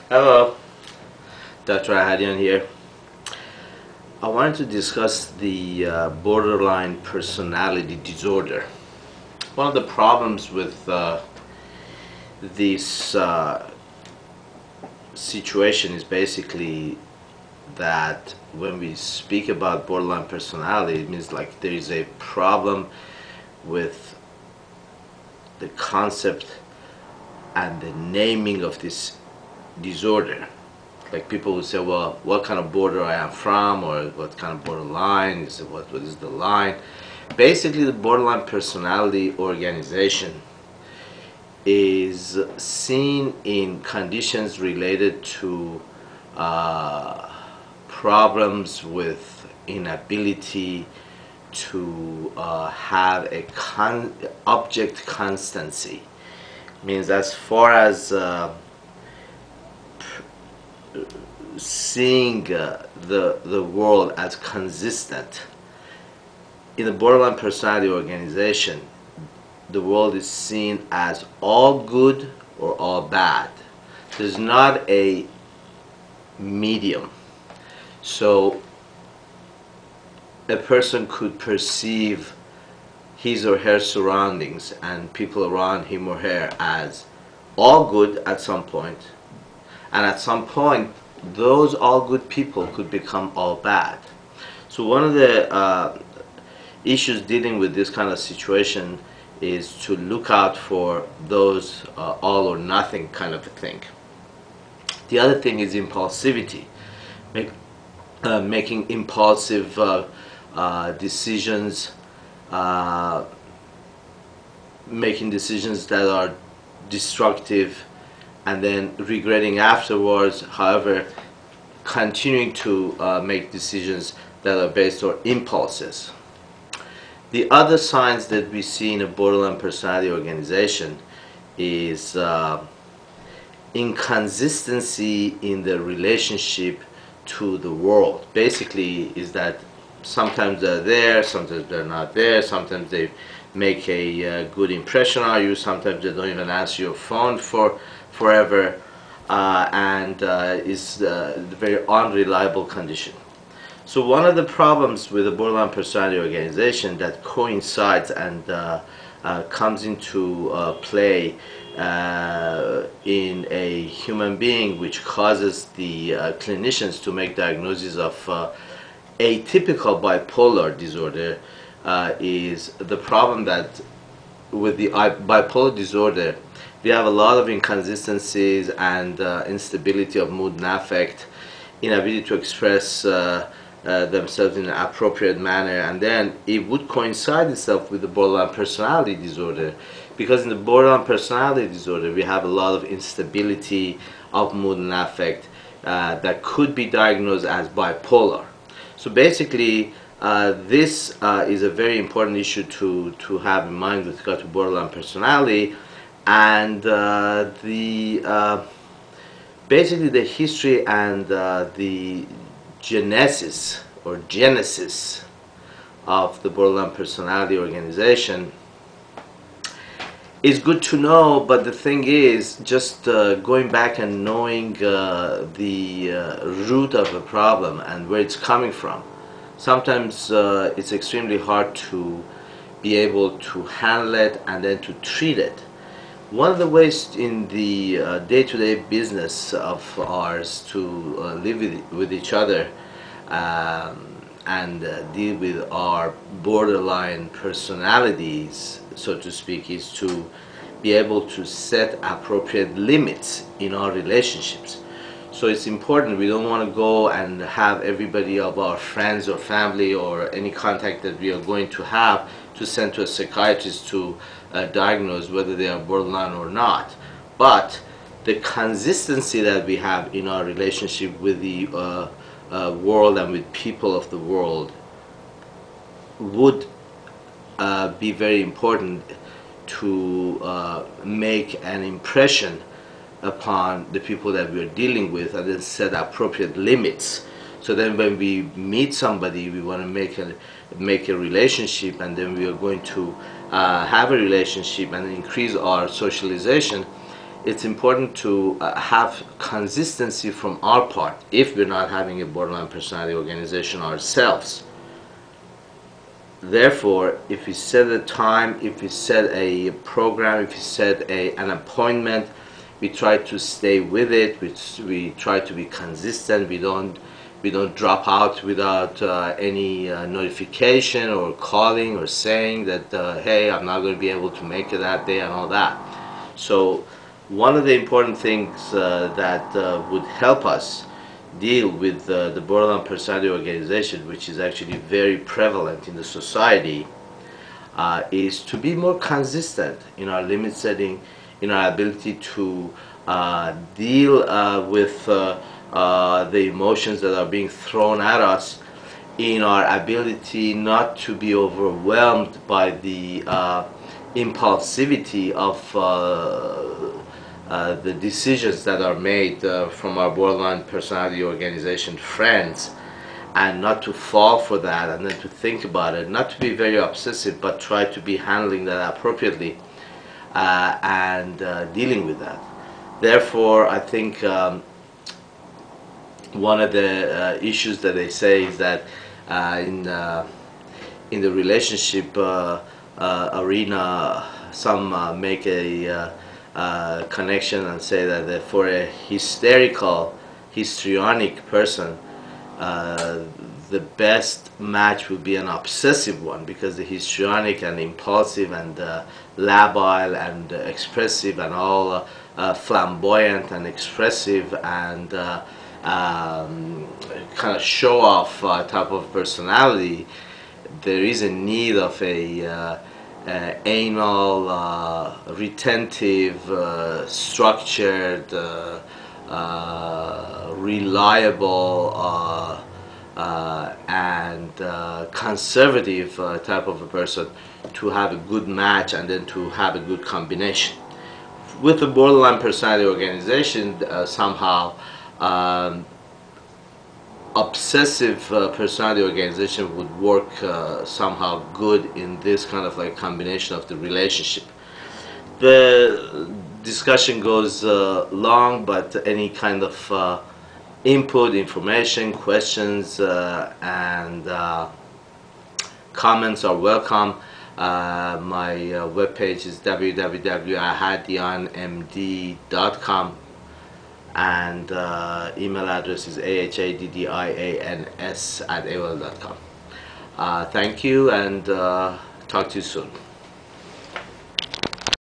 Hello, Dr. Ahadian here. I wanted to discuss the borderline personality disorder. One of the problems with this situation is basically that when we speak about borderline personality, it means like there is a problem with the concept and the naming of this disorder. Like people would say, well, what kind of border I am from, or what kind of borderline is it, what is the line? Basically, the borderline personality organization is seen in conditions related to problems with inability to have a object constancy. Means as far as seeing the world as consistent. In the borderline personality organization, the world is seen as all good or all bad. There's not a medium. So a person could perceive his or her surroundings and people around him or her as all good at some point, and at some point those all good people could become all bad. So one of the issues dealing with this kind of situation is to look out for those all or nothing kind of a thing. The other thing is impulsivity, making impulsive decisions, making decisions that are destructive and then regretting afterwards. However, continuing to make decisions that are based on impulses. The other signs that we see in a borderline personality organization is inconsistency in the relationship to the world. Basically is that sometimes they're there, sometimes they're not there, sometimes they make a good impression on you, sometimes they don't even answer your phone for forever, and is a very unreliable condition. So one of the problems with the borderline personality organization that coincides and comes into play in a human being, which causes the clinicians to make diagnoses of atypical bipolar disorder, is the problem that with the bipolar disorder we have a lot of inconsistencies and instability of mood and affect, inability to express themselves in an appropriate manner, and then it would coincide itself with the borderline personality disorder, because in the borderline personality disorder we have a lot of instability of mood and affect that could be diagnosed as bipolar. So basically this is a very important issue to have in mind with regard to borderline personality, and basically the history and the genesis of the borderline personality organization is good to know. But the thing is, just going back and knowing the root of a problem and where it's coming from, sometimes it's extremely hard to be able to handle it and then to treat it. One of the ways in the day-to-day business of ours to live with each other and deal with our borderline personalities, so to speak, is to be able to set appropriate limits in our relationships. So it's important. We don't want to go and have everybody of our friends or family or any contact that we are going to have to send to a psychiatrist to diagnose whether they are borderline or not. But the consistency that we have in our relationship with the world and with people of the world would be very important to make an impression upon the people that we are dealing with, and then set appropriate limits. So then when we meet somebody, we want to make a relationship, and then we are going to have a relationship and increase our socialization. it's important to have consistency from our part if we're not having a borderline personality organization ourselves. Therefore, if we set a time, if we set a program, if we set an appointment, we try to stay with it. We try to be consistent. We don't drop out without any notification or calling or saying that hey, I'm not going to be able to make it that day and all that. So one of the important things that would help us deal with the borderline personality organization, which is actually very prevalent in the society, is to be more consistent in our limit setting, in our ability to deal with the emotions that are being thrown at us, in our ability not to be overwhelmed by the impulsivity of the decisions that are made from our borderline personality organization friends, and not to fall for that, and then to think about it, not to be very obsessive, but try to be handling that appropriately and dealing with that. Therefore, I think one of the issues that they say is that in the relationship arena, some make a connection and say that for a histrionic person, the best match would be an obsessive one, because the histrionic and impulsive and labile and expressive and all flamboyant and expressive and kind of show-off type of personality, there is a need of a anal, retentive, structured, reliable, and conservative type of a person to have a good match and then to have a good combination. With the borderline personality organization, somehow obsessive personality organization would work somehow good in this kind of like combination of the relationship. The discussion goes long, but any kind of input, information, questions, and comments are welcome. My webpage is www.ahadianmd.com, and email address is ahaddians@aol.com. Thank you, and talk to you soon.